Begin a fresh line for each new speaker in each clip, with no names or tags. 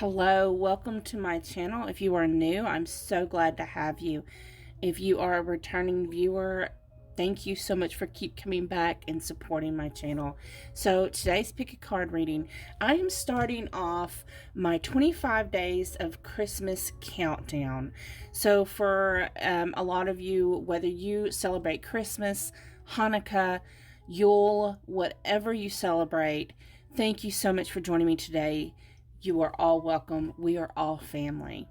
Hello, welcome to my channel. If you are new, I'm so glad to have you. If you are a returning viewer, thank you so much for keep coming back and supporting my channel. So today's pick a card reading, I am starting off my 25 days of Christmas countdown. So for a lot of you, whether you celebrate Christmas, Hanukkah, Yule, whatever you celebrate, thank you so much for joining me today. You are all welcome. We are all family.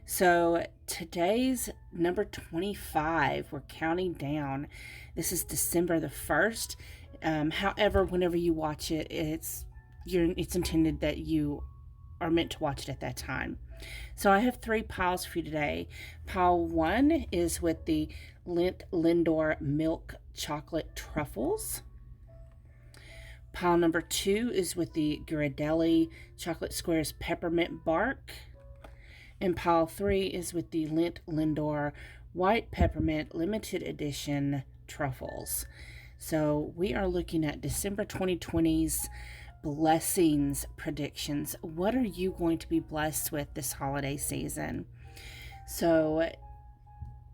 So today's number 25. We're counting down. This is December the 1st. However, whenever you watch it, it's intended that you are meant to watch it at that time. So I have 3 piles for you today. Pile 1 is with the Lindt Lindor Milk Chocolate Truffles. Pile number 2 is with the Ghirardelli Chocolate Squares Peppermint Bark. And pile 3 is with the Lindt Lindor White Peppermint Limited Edition Truffles. So we are looking at December 2020's blessings predictions. What are you going to be blessed with this holiday season? So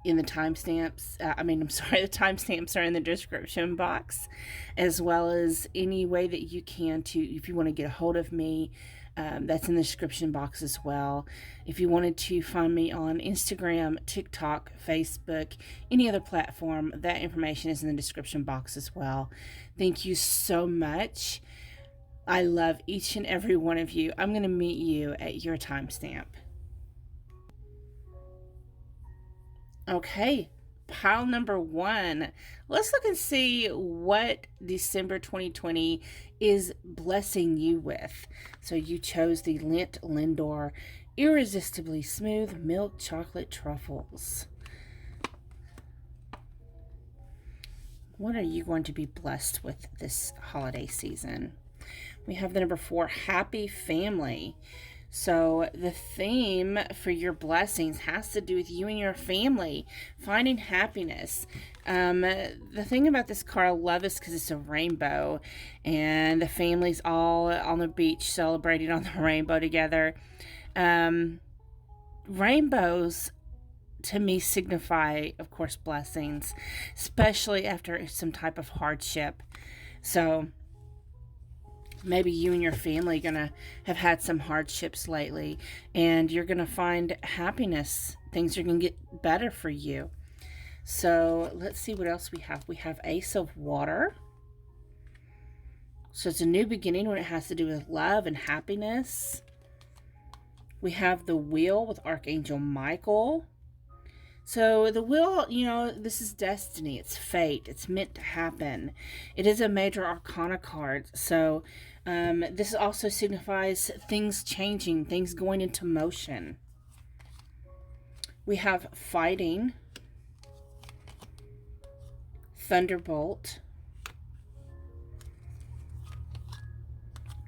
in the timestamps, the timestamps are in the description box, as well as any way that you can if you want to get a hold of me, that's in the description box as well. If you wanted to find me on Instagram, TikTok, Facebook, any other platform, that information is in the description box as well. Thank you so much. I love each and every one of you. I'm going to meet you at your timestamp. Okay, pile number 1. Let's look and see what December 2020 is blessing you with. So you chose the Lindt Lindor Irresistibly Smooth Milk Chocolate Truffles. What are you going to be blessed with this holiday season? We have the number 4, Happy Family. So the theme for your blessings has to do with you and your family, finding happiness. The thing about this card I love is because it's a rainbow, and the family's all on the beach celebrating on the rainbow together. Rainbows, to me, signify, of course, blessings, especially after some type of hardship. So maybe you and your family are going to have had some hardships lately, and you're going to find happiness. Things are going to get better for you. So let's see what else we have. We have Ace of Water. So it's a new beginning when it has to do with love and happiness. We have the Wheel with Archangel Michael. So the wheel, this is destiny. It's fate. It's meant to happen. It is a major arcana card. So this also signifies things changing, things going into motion. We have Fighting, Thunderbolt,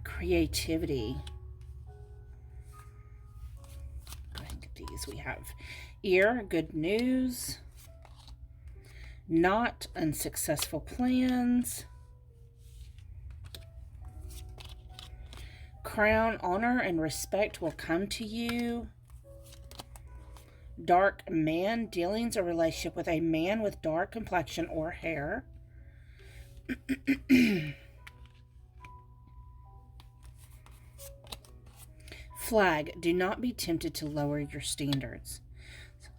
Creativity. Go ahead and get these. We have Ear, Good News, Not, Unsuccessful Plans, Crown, Honor and Respect will come to you, Dark Man, Dealings or relationship with a man with dark complexion or hair, Flag, do not be tempted to lower your standards.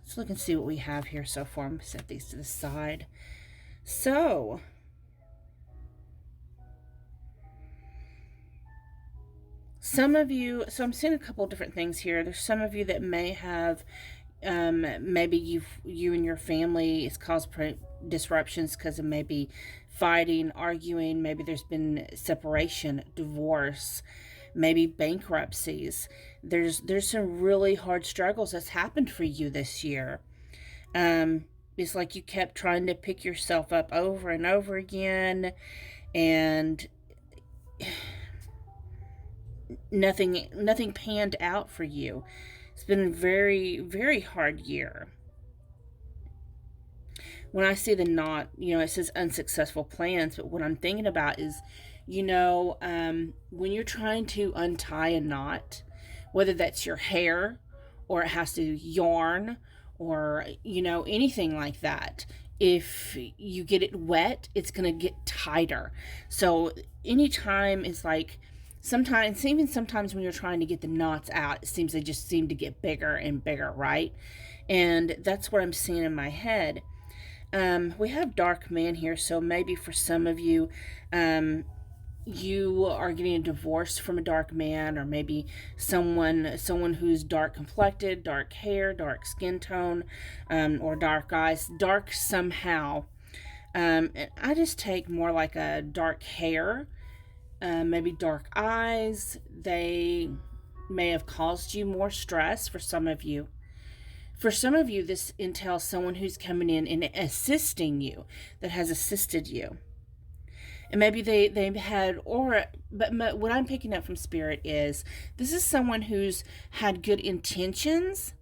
Let's look and see what we have here so far. I'm going to set these to the side. So some of you, I'm seeing a couple different things here. There's some of you that may have, maybe you and your family has caused disruptions because of maybe fighting, arguing. Maybe there's been separation, divorce, maybe bankruptcies. There's some really hard struggles that's happened for you this year. It's like you kept trying to pick yourself up over and over again, and nothing panned out for you. It's been a very, very hard year. When I see the knot, it says unsuccessful plans, but what I'm thinking about is, when you're trying to untie a knot, whether that's your hair, or it has to yarn, or, anything like that. If you get it wet, it's going to get tighter. So anytime it's like, sometimes when you're trying to get the knots out, it seems they just seem to get bigger and bigger, right? And that's what I'm seeing in my head. We have dark man here, so maybe for some of you, you are getting a divorce from a dark man, or maybe someone who's dark complected, dark hair, dark skin tone, or dark eyes, dark somehow. And I just take more like a dark hair, maybe dark eyes. They may have caused you more stress for some of you. For some of you, this entails someone who's coming in and assisting you, that has assisted you. And maybe they've had aura, but what I'm picking up from Spirit is this is someone who's had good intentions.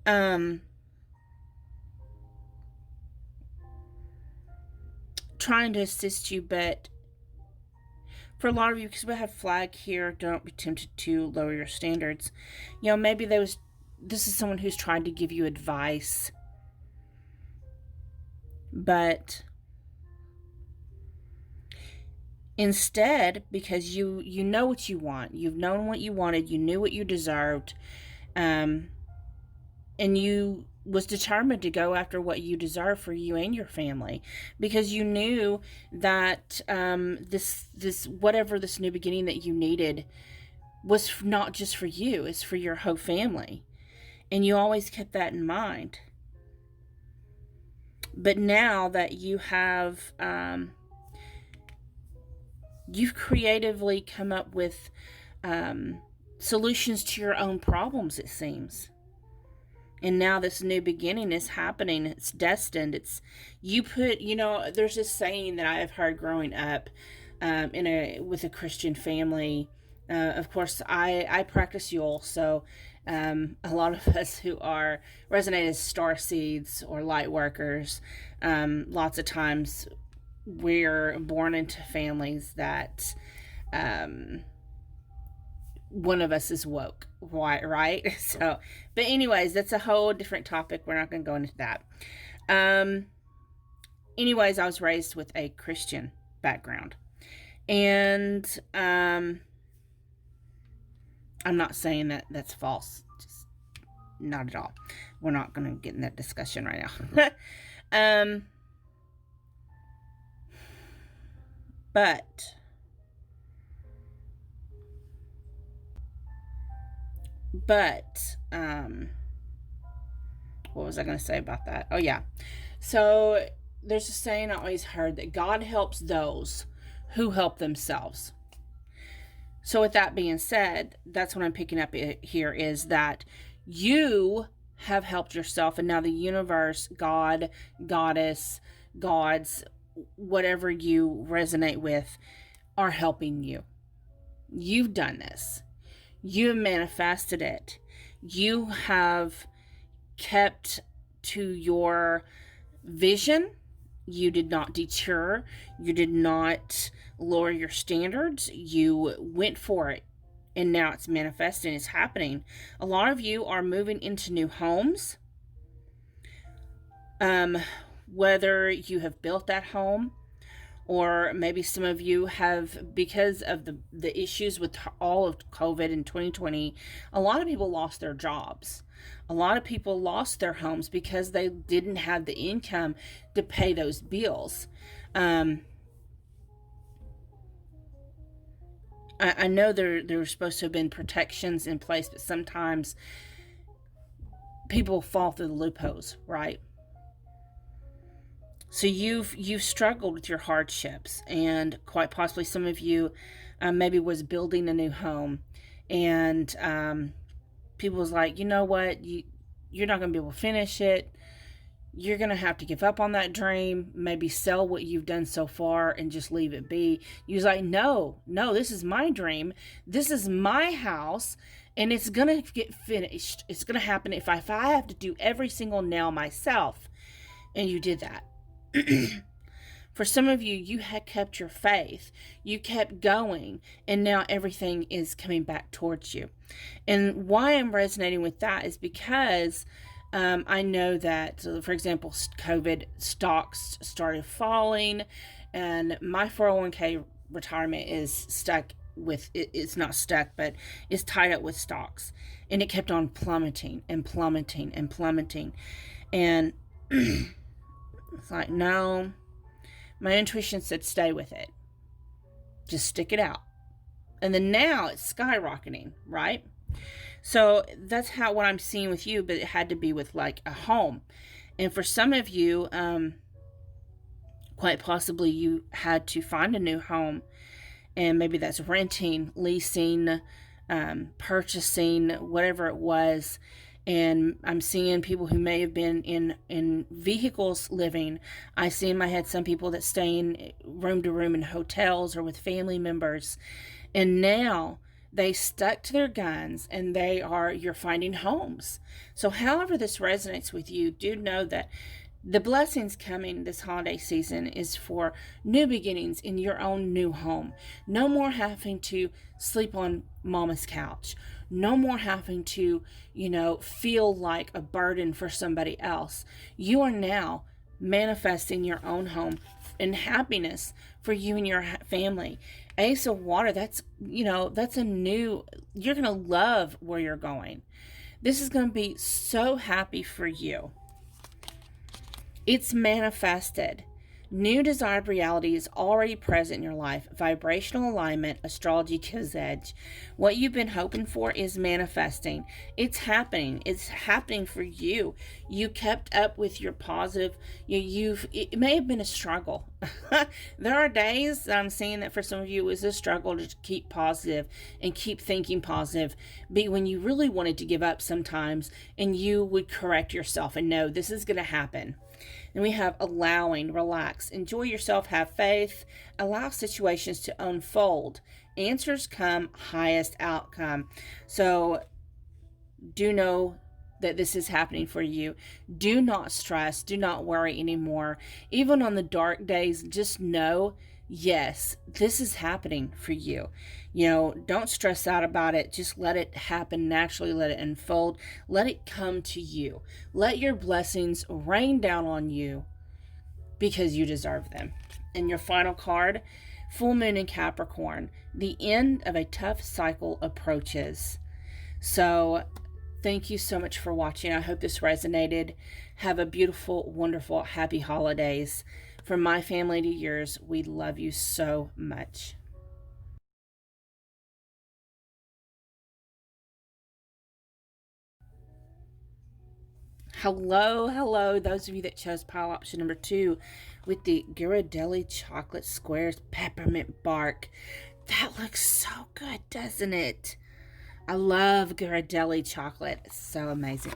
Trying to assist you, but for a lot of you, because we have flag here, don't be tempted to lower your standards. Maybe this is someone who's trying to give you advice, but instead, because you know what you want, you've known what you wanted, you knew what you deserved, and you was determined to go after what you deserve for you and your family, because you knew that this whatever this new beginning that you needed was not just for you, it's for your whole family, and you always kept that in mind. But now that you have you've creatively come up with solutions to your own problems, it seems. And now this new beginning is happening. It's destined. There's this saying that I have heard growing up with a Christian family. Of course, I practice Yule, so a lot of us who are resonate as star seeds or light workers, lots of times we're born into families that one of us is woke, right? So, but anyways, that's a whole different topic. We're not going to go into that. Anyways, I was raised with a Christian background, and I'm not saying that that's false, just not at all. We're not going to get in that discussion right now. But what was I going to say about that? Oh yeah. So there's a saying I always heard that God helps those who help themselves. So with that being said, that's what I'm picking up here, is that you have helped yourself, and now the universe, God, goddess, gods, whatever you resonate with, are helping you. You've done this. You have manifested it. You have kept to your vision. You did not deter. You did not lower your standards. You went for it. And now it's manifesting. It's happening. A lot of you are moving into new homes. Whether you have built that home, or maybe some of you have, because of the issues with all of COVID in 2020, a lot of people lost their jobs. A lot of people lost their homes because they didn't have the income to pay those bills. I know there were supposed to have been protections in place, but sometimes people fall through the loopholes, right? So you've struggled with your hardships, and quite possibly some of you maybe was building a new home, and people was like, you know what, you're not going to be able to finish it. You're going to have to give up on that dream, maybe sell what you've done so far and just leave it be. You was like, no, this is my dream. This is my house, and it's going to get finished. It's going to happen if I have to do every single nail myself. And you did that. For some of you, you had kept your faith, you kept going, and now everything is coming back towards you. And why I'm resonating with that is because I know that, for example, COVID stocks started falling, and my 401k retirement is stuck with it's not stuck, but it's tied up with stocks, and it kept on plummeting and plummeting and plummeting. And it's like, no, my intuition said stay with it, just stick it out. And then now it's skyrocketing, right? So that's what I'm seeing with you, but it had to be with like a home. And for some of you, quite possibly you had to find a new home, and maybe that's renting, leasing, purchasing, whatever it was. And I'm seeing people who may have been in vehicles living. I see in my head some people that stay in room to room in hotels or with family members. And now they stuck to their guns, and you're finding homes. So however this resonates with you, do know that the blessings coming this holiday season is for new beginnings in your own new home. No more having to sleep on mama's couch. No more having to, feel like a burden for somebody else. You are now manifesting your own home and happiness for you and your family. Ace of Water, that's a new, you're going to love where you're going. This is going to be so happy for you. It's manifested. New desired reality is already present in your life. Vibrational alignment, astrology gives edge. What you've been hoping for is manifesting. It's happening. It's happening for you. You kept up with your positive. It may have been a struggle. There are days that I'm seeing that for some of you it was a struggle to keep positive and keep thinking positive. But when you really wanted to give up sometimes, and you would correct yourself and know this is going to happen. And we have allowing, relax, enjoy yourself, have faith, allow situations to unfold. Answers come, highest outcome. So do know that this is happening for you. Do not stress, do not worry anymore. Even on the dark days, just know, yes, this is happening for you. Don't stress out about it. Just let it happen naturally. Let it unfold. Let it come to you. Let your blessings rain down on you because you deserve them. And your final card, Full Moon in Capricorn. The end of a tough cycle approaches. So thank you so much for watching. I hope this resonated. Have a beautiful, wonderful, happy holidays. From my family to yours, we love you so much. Hello, those of you that chose pile option number 2 with the Ghirardelli chocolate squares peppermint bark. That looks so good, doesn't it? I love Ghirardelli chocolate. It's so amazing.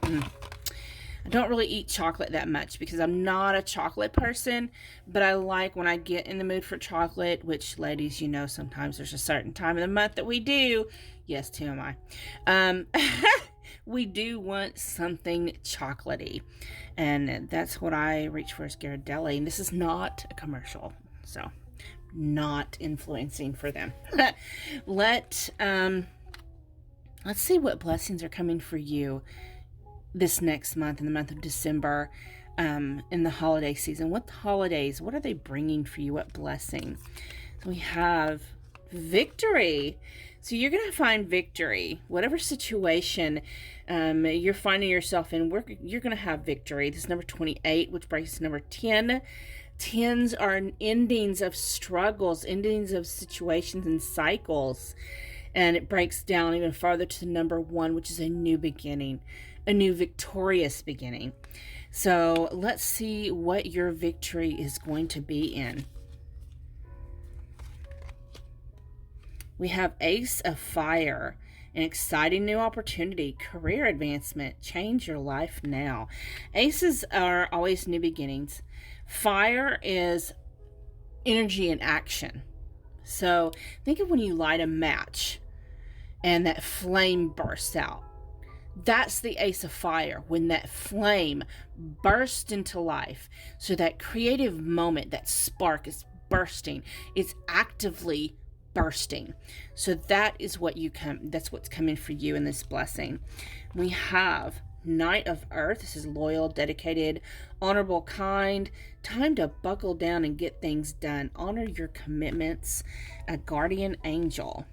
I don't really eat chocolate that much because I'm not a chocolate person, but I like when I get in the mood for chocolate, which, ladies, sometimes there's a certain time of the month that we do. Yes, TMI. We do want something chocolatey, and that's what I reach for is Ghirardelli. And this is not a commercial, so not influencing for them. Let's see what blessings are coming for you this next month, in the month of December, in the holiday season. What holidays, what are they bringing for you? What blessing? So we have victory. So you're going to find victory. Whatever situation you're finding yourself in, you're going to have victory. This is number 28, which breaks number 10. Tens are endings of struggles, endings of situations and cycles. And it breaks down even farther to the number 1, which is a new beginning, a new victorious beginning. So let's see what your victory is going to be in. We have Ace of Fire, an exciting new opportunity, career advancement, change your life now. Aces are always new beginnings. Fire is energy and action. So think of when you light a match and that flame bursts out. That's the Ace of Fire, when that flame bursts into life. So that creative moment, that spark is bursting. It's actively bursting. So that is what that's what's coming for you in this blessing. We have Knight of Earth. This is loyal, dedicated, honorable, kind. Time to buckle down and get things done. Honor your commitments. A guardian angel.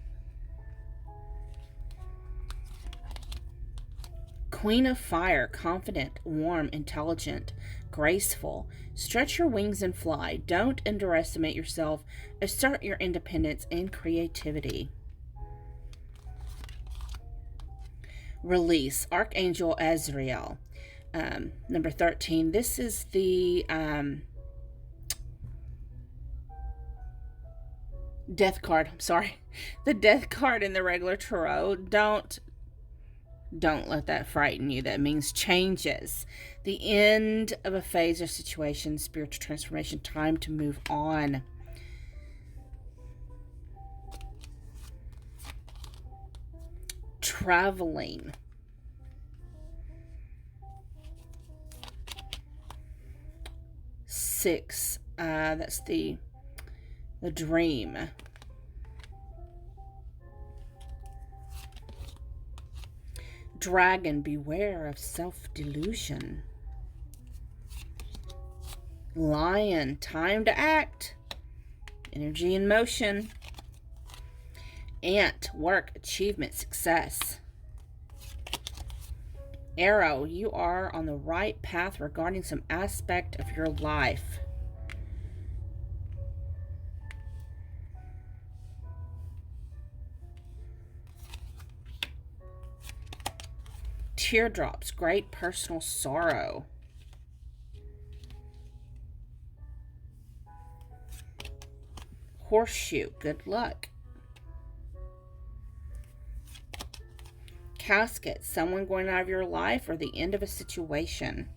Queen of Fire, confident, warm, intelligent, graceful. Stretch your wings and fly. Don't underestimate yourself. Assert your independence and creativity. Release, Archangel Azrael. Number 13. This is the death card. I'm sorry. The death card in the regular tarot. Don't let that frighten you. That means changes. The end of a phase or situation, spiritual transformation, time to move on. Traveling. Six. That's the dream. Dragon, beware of self-delusion. Lion, time to act. Energy in motion. Ant, work, achievement, success. Arrow, you are on the right path regarding some aspect of your life. Teardrops, great personal sorrow. Horseshoe, good luck. Casket, someone going out of your life or the end of a situation.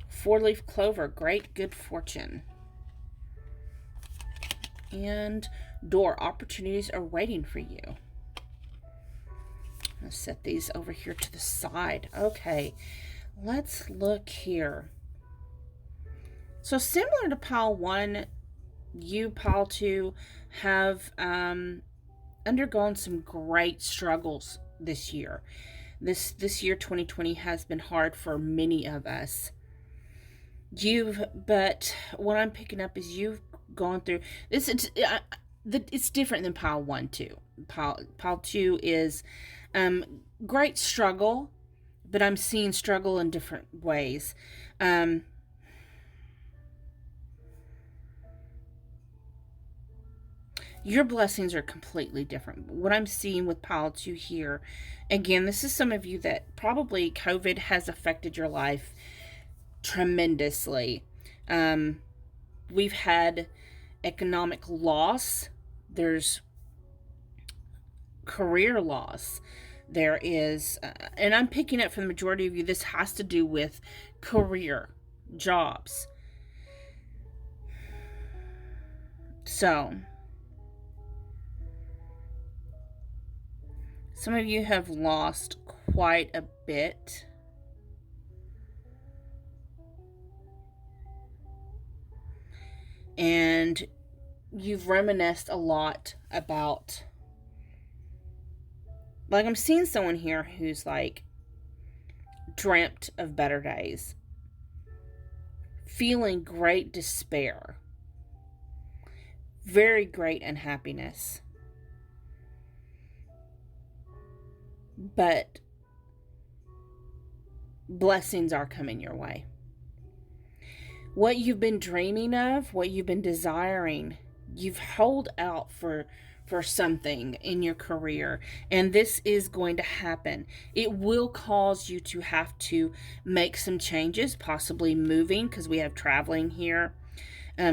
Four-leaf clover, great good fortune. And door, opportunities are waiting for you. Let's set these over here to the side. Okay, let's look here. So similar to pile 1, you, pile 2, have undergone some great struggles this year. This year, 2020, has been hard for many of us. But what I'm picking up is you've gone through this. It's different than pile 1 too. Pile 2 is great struggle, but I'm seeing struggle in different ways. Your blessings are completely different. What I'm seeing with pile 2 here, again, this is some of you that probably COVID has affected your life tremendously. We've had economic loss. There's career loss. There is, and I'm picking up for the majority of you, this has to do with career, jobs. So, some of you have lost quite a bit. And you've reminisced a lot about, like, I'm seeing someone here who's like dreamt of better days, feeling great despair, very great unhappiness. But blessings are coming your way. What you've been dreaming of, what you've been desiring, you've held out for something in your career, and this is going to happen. It will cause you to have to make some changes, possibly moving, because we have traveling here,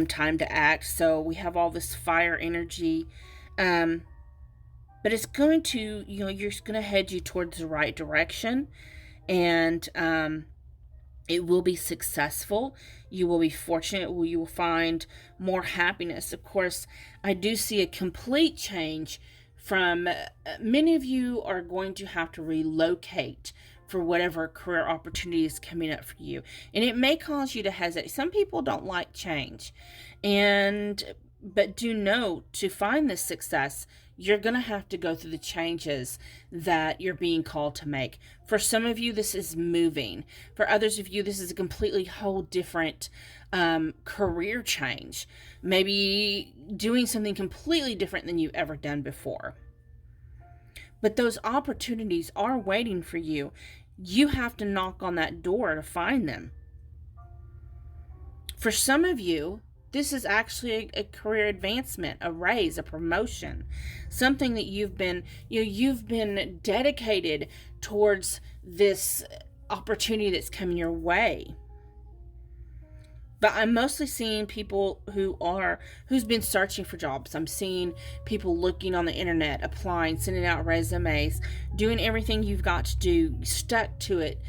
time to act. So we have all this fire energy, but it's going to, you're going to head you towards the right direction, and it will be successful. You will be fortunate. You will find more happiness. Of course, I do see a complete change Many of you are going to have to relocate for whatever career opportunity is coming up for you. And it may cause you to hesitate. Some people don't like change. But do know, to find this success, you're going to have to go through the changes that you're being called to make. For some of you, this is moving. For others of you, this is a completely whole different career change. Maybe doing something completely different than you've ever done before. But those opportunities are waiting for you. You have to knock on that door to find them. For some of you, this is actually a career advancement, a raise, a promotion, something that you've been dedicated towards this opportunity that's coming your way. But I'm mostly seeing people who's been searching for jobs. I'm seeing people looking on the internet, applying, sending out resumes, doing everything you've got to do, stuck to it,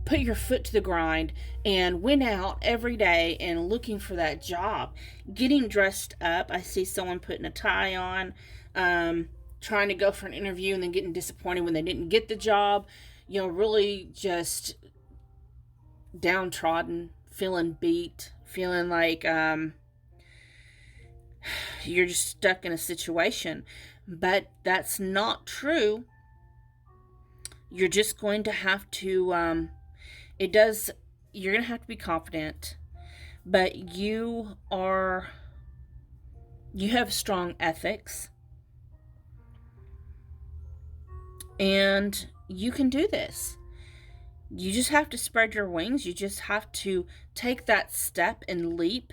put your foot to the grind and went out every day and looking for that job, getting dressed up. I see someone putting a tie on, trying to go for an interview and then getting disappointed when they didn't get the job, really just downtrodden, feeling beat, feeling like you're just stuck in a situation. But that's not true. You're just going to have to you're going to have to be confident, but you have strong ethics, and you can do this. You just have to spread your wings. You just have to take that step and leap.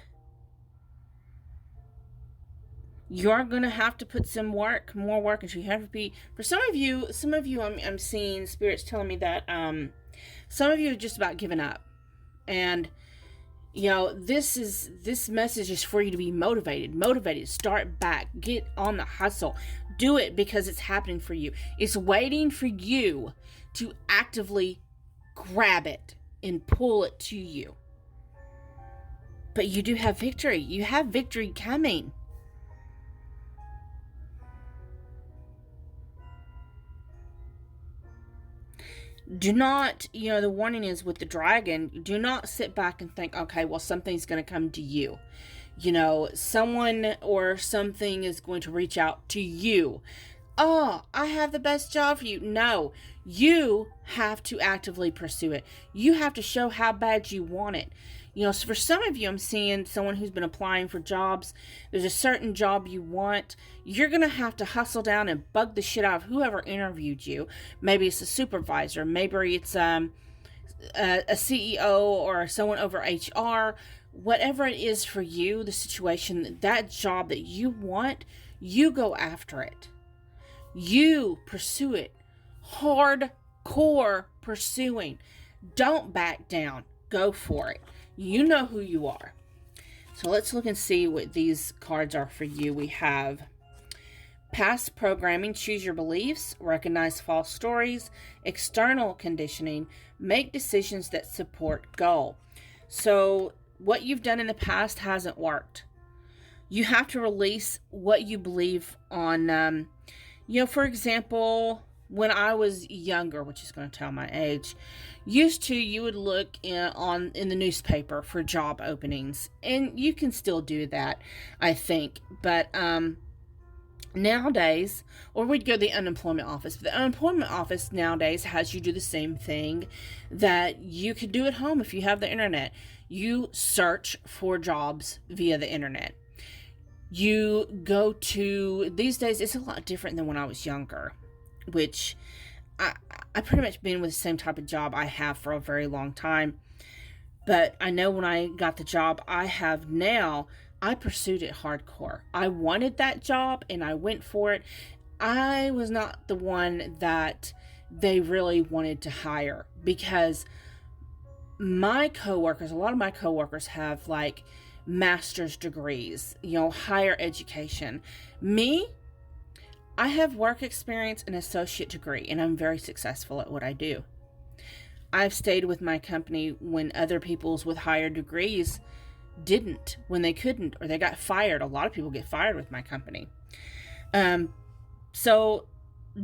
You're going to have to put more work into. You have to be, for some of you, I'm seeing spirits telling me that, some of you are just about giving up. And, this message is for you to be motivated, start back, get on the hustle, do it because it's happening for you. It's waiting for you to actively grab it and pull it to you. But you do have victory. You have victory coming. Do not, the warning is with the dragon, do not sit back and think, okay, well, something's going to come to you. Someone or something is going to reach out to you. Oh, I have the best job for you. No, you have to actively pursue it. You have to show how bad you want it. So for some of you, I'm seeing someone who's been applying for jobs. There's a certain job you want. You're going to have to hustle down and bug the shit out of whoever interviewed you. Maybe it's a supervisor. Maybe it's a CEO or someone over HR. Whatever it is for you, the situation, that job that you want, you go after it. You pursue it. Hardcore pursuing. Don't back down. Go for it. You know who you are. So let's look and see what these cards are for you. We have past programming, choose your beliefs, recognize false stories, external conditioning, make decisions that support goal. So what you've done in the past hasn't worked. You have to release what you believe on, for example, when I was younger, which is going to tell my age, you would look in the newspaper for job openings, and you can still do that, I think. But nowadays, or we'd go to the unemployment office. But the unemployment office nowadays has you do the same thing that you could do at home if you have the internet. You search for jobs via the internet. You go to, these days, it's a lot different than when I was younger, which I pretty much been with the same type of job I have for a very long time. But I know when I got the job I have now, I pursued it hardcore. I wanted that job and I went for it. I was not the one that they really wanted to hire because my coworkers, a lot of my coworkers have like master's degrees, higher education. Me, I have work experience and associate degree, and I'm very successful at what I do. I've stayed with my company when other people's with higher degrees didn't, when they couldn't, or they got fired. A lot of people get fired with my company. So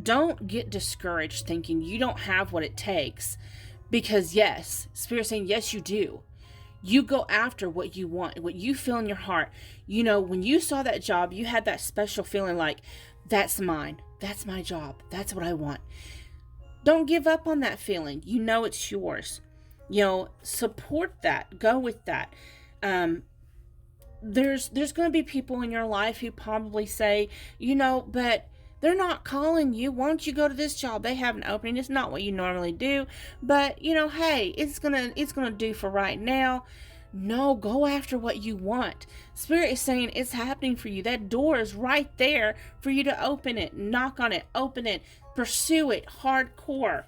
don't get discouraged thinking you don't have what it takes, because yes, Spirit's saying, yes, you do. You go after what you want, what you feel in your heart. You know, when you saw that job, you had that special feeling like, that's mine. That's my job. That's what I want. Don't give up on that feeling. You know it's yours. You know, support that. Go with that. There's going to be people in your life who probably say, you know, but they're not calling you. Why don't you go to this job? They have an opening. It's not what you normally do, but you know, hey, it's gonna do for right now. No, go after what you want. Spirit is saying it's happening for you. That door is right there for you to open it, knock on it, open it, pursue it hardcore.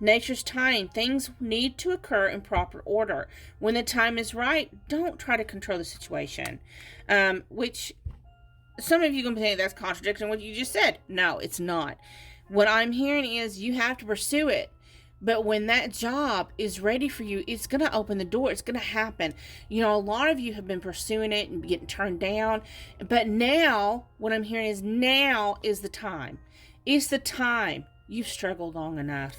Nature's time. Things need to occur in proper order. When the time is right, don't try to control the situation. Which some of you can say that's contradicting what you just said. No, it's not. What I'm hearing is you have to pursue it. But when that job is ready for you, it's going to open the door. It's going to happen. You know, a lot of you have been pursuing it and getting turned down. But now, what I'm hearing is now is the time. It's the time. You've struggled long enough.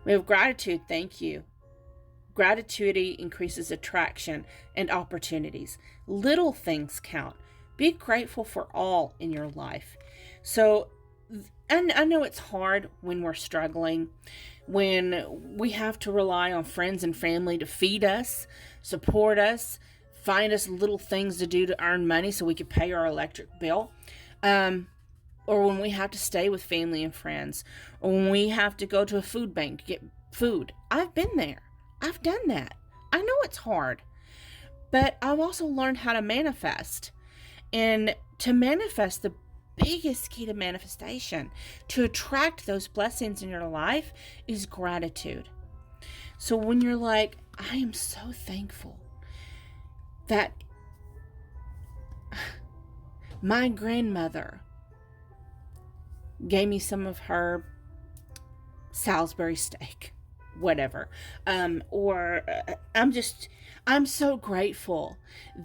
We have gratitude. Thank you. Gratitude increases attraction and opportunities. Little things count. Be grateful for all in your life. So, and I know it's hard when we're struggling, when we have to rely on friends and family to feed us, support us, find us little things to do to earn money so we can pay our electric bill. Or when we have to stay with family and friends, or when we have to go to a food bank to get food. I've been there. I've done that. I know it's hard. But I've also learned how to manifest. And to manifest, the biggest key to manifestation, to attract those blessings in your life, is gratitude. So when you're like, I am so thankful that my grandmother gave me some of her Salisbury steak, whatever. I'm so grateful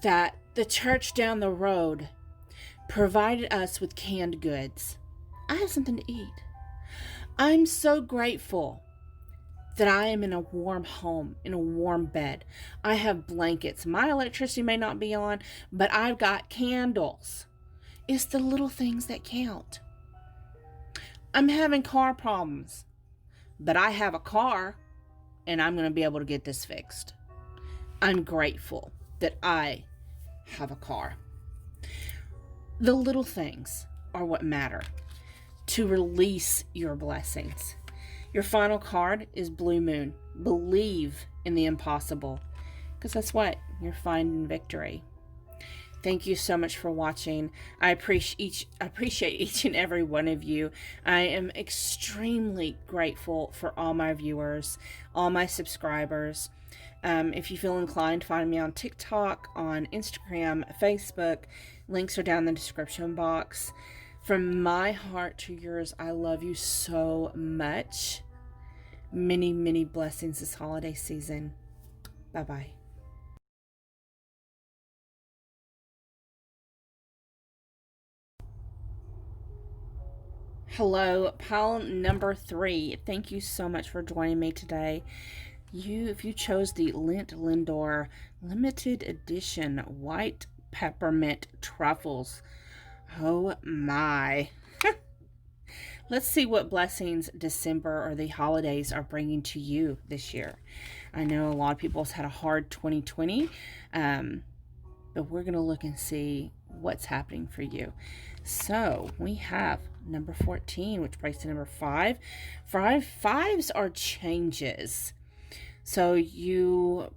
that the church down the road provided us with canned goods. I have something to eat. I'm so grateful that I am in a warm home, in a warm bed. I have blankets. My electricity may not be on, but I've got candles. It's the little things that count. I'm having car problems, but I have a car and I'm going to be able to get this fixed. I'm grateful that I have a car. The little things are what matter to release your blessings. Your final card is Blue Moon. Believe in the impossible, because that's what you're finding victory. Thank you so much for watching. I appreciate each and every one of you. I am extremely grateful for all my viewers, all my subscribers. If you feel inclined, find me on TikTok, on Instagram, Facebook. Links are down in the description box. From my heart to yours, I love you so much. Many, many blessings this holiday season. Bye-bye. Hello, pile number 3. Thank you so much for joining me today. If you chose the Lint Lindor limited edition white peppermint truffles. Oh my. Let's see what blessings December or the holidays are bringing to you this year. I know a lot of people have had a hard 2020, but we're going to look and see what's happening for you. So we have number 14, which breaks to number 5. Fives are changes. So you're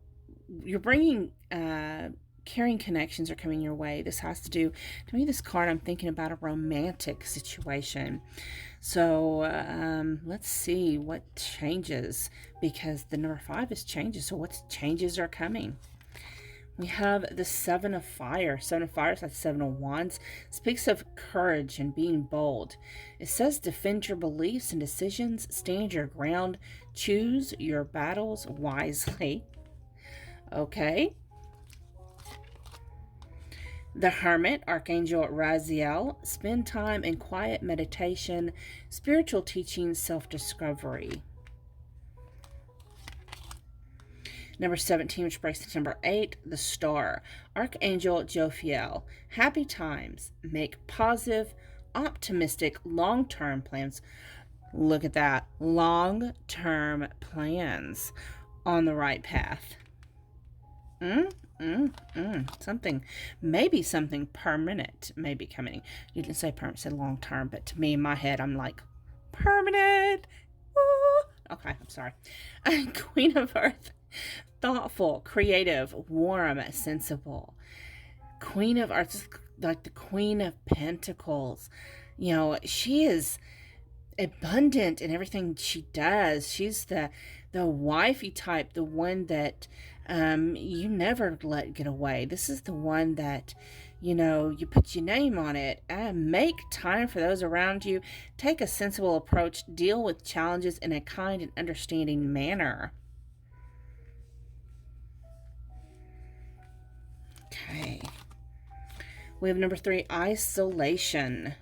bringing, caring connections are coming your way. This has to do, to me, this card, I'm thinking about a romantic situation. So let's see what changes, because the number 5 is changes. So what changes are coming? We have the 7 of Fire. 7 of Fire is like 7 of Wands. Speaks of courage and being bold. It says defend your beliefs and decisions. Stand your ground. Choose your battles wisely. Okay. The Hermit, Archangel Raziel, spend time in quiet meditation, spiritual teaching, self-discovery. Number 17, which breaks into number 8, the Star, Archangel Jophiel, happy times, make positive, optimistic, long-term plans. Look at that, long-term plans on the right path. Maybe something permanent may be coming. You didn't say permanent, said long term, but to me in my head, I'm like, permanent. Ooh. Okay, I'm sorry. Queen of Earth, thoughtful, creative, warm, sensible. Queen of Earth, like the Queen of Pentacles. You know, she is abundant in everything she does. She's the wifey type, the one that you never let get away. This is the one that, you know, you put your name on it. Make time for those around you. Take a sensible approach. Deal with challenges in a kind and understanding manner. Okay. We have number 3, isolation.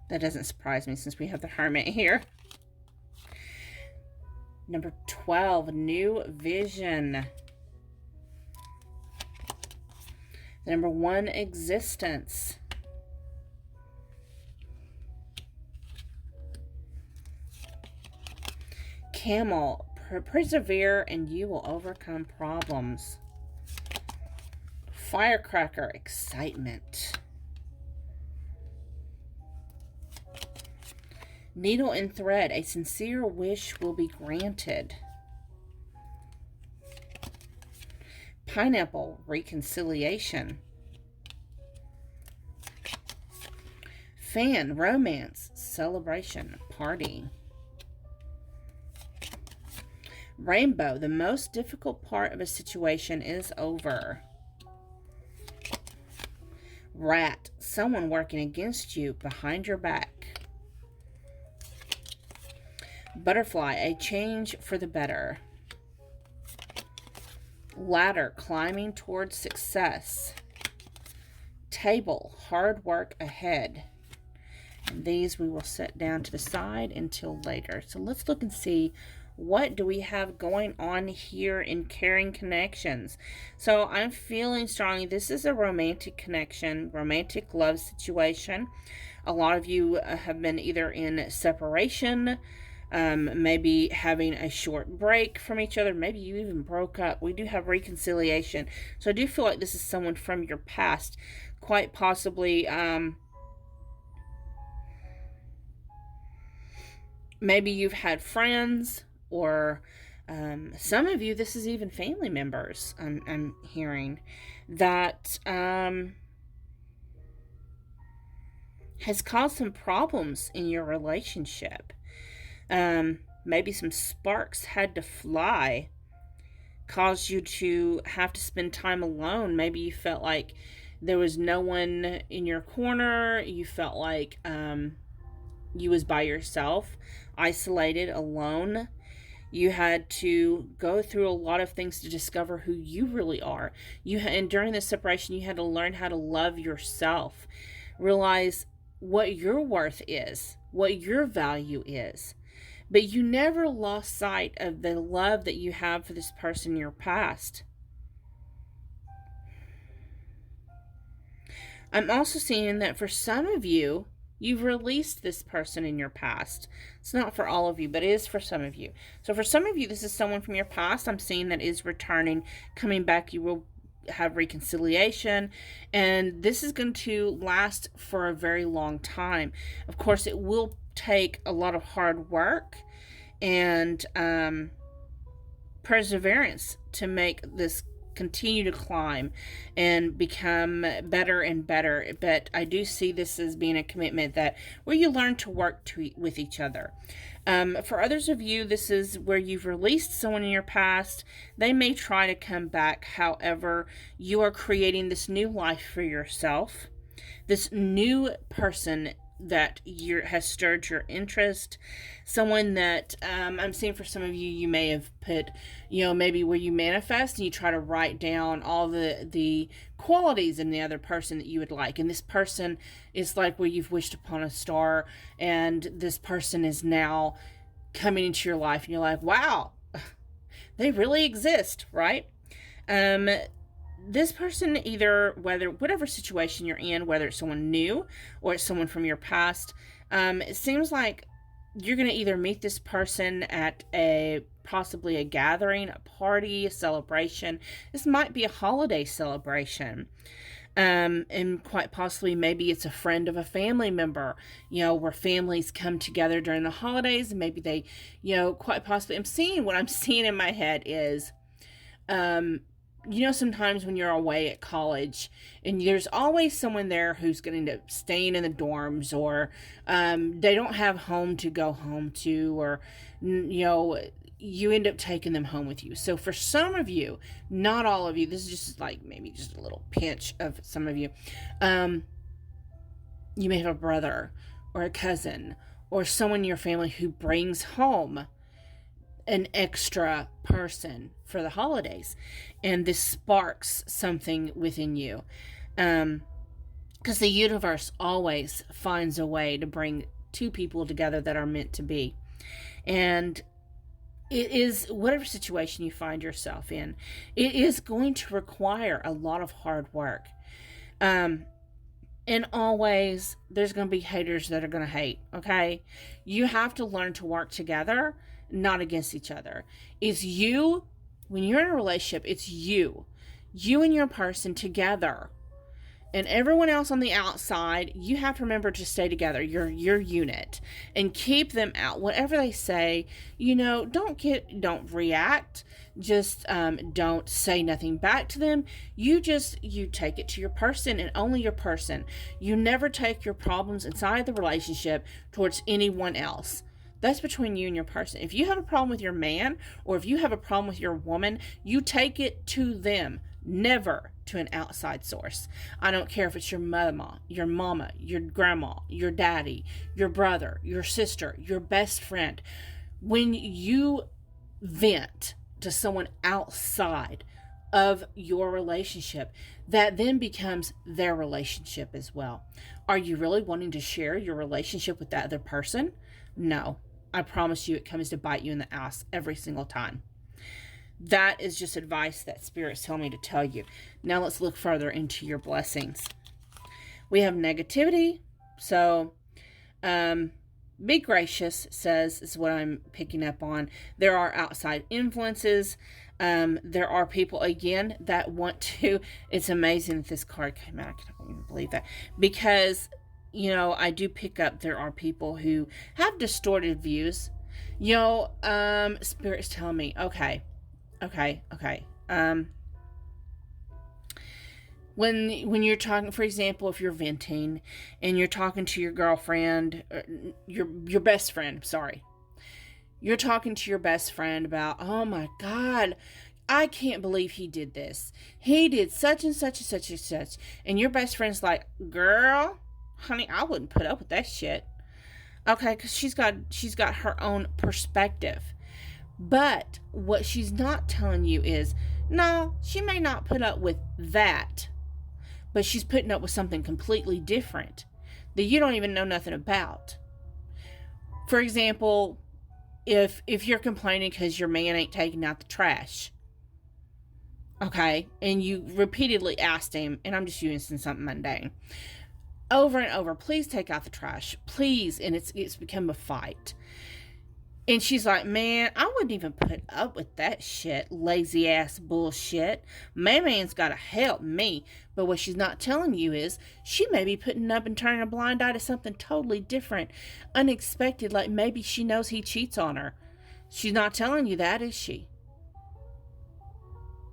That doesn't surprise me since we have the Hermit here. Number 12, new vision. Number 1, existence. Camel, persevere and you will overcome problems. Firecracker, excitement. Needle and thread, a sincere wish will be granted. Pineapple, reconciliation. Fan, romance, celebration, party. Rainbow, the most difficult part of a situation is over. Rat, someone working against you behind your back. Butterfly, a change for the better. Ladder, climbing towards success. Table, hard work ahead. And these we will set down to the side until later. So let's look and see, what do we have going on here in caring connections? So I'm feeling strongly this is a romantic connection, romantic love situation. A lot of you have been either in separation, maybe having a short break from each other. Maybe you even broke up. We do have reconciliation. So I do feel like this is someone from your past. Quite possibly, maybe you've had friends, or some of you, this is even family members, I'm hearing, that has caused some problems in your relationship. Maybe some sparks had to fly, caused you to have to spend time alone. Maybe you felt like there was no one in your corner. You felt like you was by yourself, isolated, alone. You had to go through a lot of things to discover who you really are. And during this separation, you had to learn how to love yourself, realize what your worth is, what your value is. But you never lost sight of the love that you have for this person in your past. I'm also seeing that for some of you, you've released this person in your past. It's not for all of you, but it is for some of you. So for some of you, this is someone from your past. I'm seeing that is returning, coming back. You will have reconciliation, and this is going to last for a very long time. Of course, it will take a lot of hard work and perseverance to make this continue to climb and become better and better. But I do see this as being a commitment that where you learn to work with each other. For others of you, this is where you've released someone in your past. They may try to come back. However, you are creating this new life for yourself. This new person that has stirred your interest, someone that I'm seeing for some of you, you may have put, maybe where you manifest and you try to write down all the qualities in the other person that you would like. And this person is like where you've wished upon a star, and this person is now coming into your life, and you're like, wow, they really exist, right? This person, whatever situation you're in, whether it's someone new or it's someone from your past, it seems like you're going to either meet this person at possibly a gathering, a party, a celebration. This might be a holiday celebration. And quite possibly maybe it's a friend of a family member, where families come together during the holidays, and maybe they, quite possibly, what I'm seeing in my head is, sometimes when you're away at college and there's always someone there who's going to end up staying in the dorms, or they don't have home to go home to, or, you end up taking them home with you. So for some of you, not all of you, this is just like maybe just a little pinch of some of you, you may have a brother or a cousin or someone in your family who brings home an extra person for the holidays, and this sparks something within you, because the universe always finds a way to bring two people together that are meant to be. And it is, whatever situation you find yourself in, it is going to require a lot of hard work, and always there's going to be haters that are going to hate. Okay, you have to learn to work together, not against each other. It's you, when you're in a relationship, it's you and your person together, and everyone else on the outside. You have to remember to stay together, your unit, and keep them out. Whatever they say, don't react. Just don't say nothing back to them. You take it to your person, and only your person. You never take your problems inside the relationship towards anyone else. That's between you and your person. If you have a problem with your man, or if you have a problem with your woman, you take it to them, never to an outside source. I don't care if it's your mama, your grandma, your daddy, your brother, your sister, your best friend. When you vent to someone outside of your relationship, that then becomes their relationship as well. Are you really wanting to share your relationship with that other person? No. I promise you, it comes to bite you in the ass every single time. That is just advice that Spirit's telling me to tell you. Now let's look further into your blessings. We have negativity. So, be gracious, is what I'm picking up on. There are outside influences. There are people, again, that want to. It's amazing that this card came out. I can't even believe that. Because I do pick up there are people who have distorted views. Spirit's telling me, okay. When you're talking, for example, if you're venting and you're talking to your girlfriend, your best friend, you're talking to your best friend about, oh my God, I can't believe he did this. He did such and such and such and such. And your best friend's like, girl, honey, I wouldn't put up with that shit. Okay, because she's got her own perspective. But what she's not telling you is, no, she may not put up with that, but she's putting up with something completely different that you don't even know nothing about. For example, if you're complaining because your man ain't taking out the trash, okay, and you repeatedly asked him, and I'm just using something mundane, over and over, please take out the trash, please, and it's become a fight. And she's like, man, I wouldn't even put up with that shit, lazy ass bullshit. My man's got to help me. But what she's not telling you is she may be putting up and turning a blind eye to something totally different, unexpected, like maybe she knows he cheats on her. She's not telling you that, is she?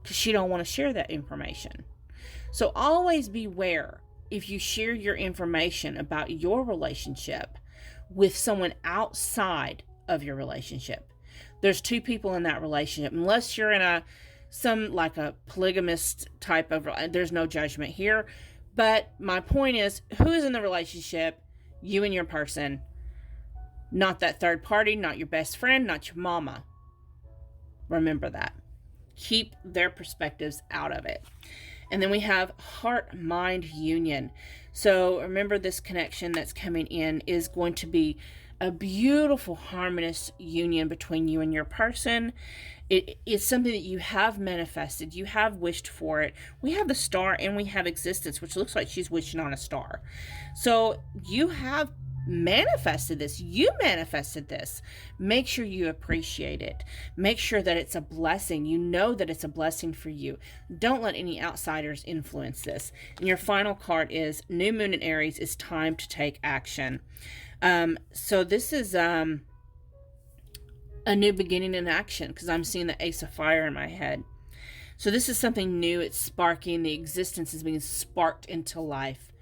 Because she don't want to share that information. So always beware if you share your information about your relationship with someone outside of your relationship. There's two people in that relationship. Unless you're in a polygamist type of, there's no judgment here. But my point is, who is in the relationship? You and your person. Not that third party, not your best friend, not your mama. Remember that. Keep their perspectives out of it. And then we have heart-mind union. So remember, this connection that's coming in is going to be a beautiful, harmonious union between you and your person. It's something that you have manifested. You have wished for it. We have the star and we have existence, which looks like she's wishing on a star. So you have manifested this. You manifested this. Make sure you appreciate it. Make sure that it's a blessing. You know that it's a blessing for you. Don't let any outsiders influence this. And your final card is New Moon in Aries. It's time to take action. So this is a new beginning in action, because I'm seeing the Ace of Fire in my head. So this is something new. It's sparking. The existence is being sparked into life.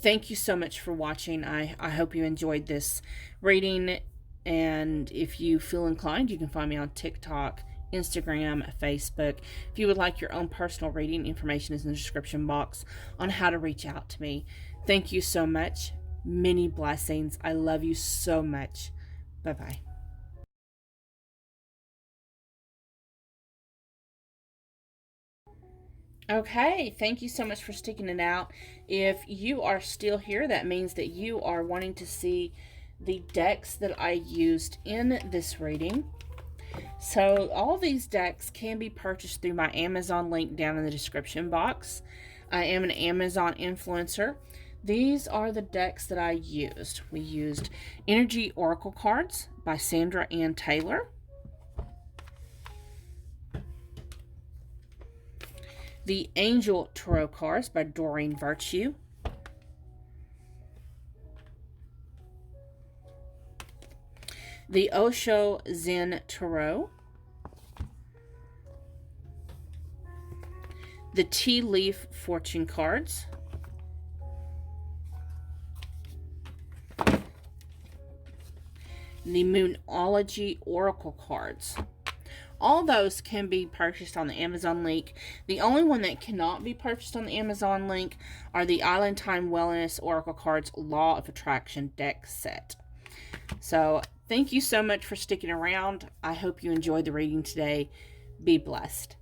Thank you so much for watching. I hope you enjoyed this reading. And if you feel inclined, you can find me on TikTok, Instagram, Facebook. If you would like your own personal reading, information is in the description box on how to reach out to me. Thank you so much. Many blessings. I love you so much. Bye-bye. Okay, thank you so much for sticking it out. If you are still here, that means that you are wanting to see the decks that I used in this reading. So all these decks can be purchased through my Amazon link down in the description box. I am an Amazon influencer. These are the decks that I used. We used Energy Oracle cards by Sandra Ann Taylor. The Angel Tarot cards by Doreen Virtue. The Osho Zen Tarot. The Tea Leaf Fortune cards. The Moonology Oracle cards. All those can be purchased on the Amazon link. The only one that cannot be purchased on the Amazon link are the Island Time Wellness Oracle Cards Law of Attraction deck set. So thank you so much for sticking around. I hope you enjoyed the reading today. Be blessed.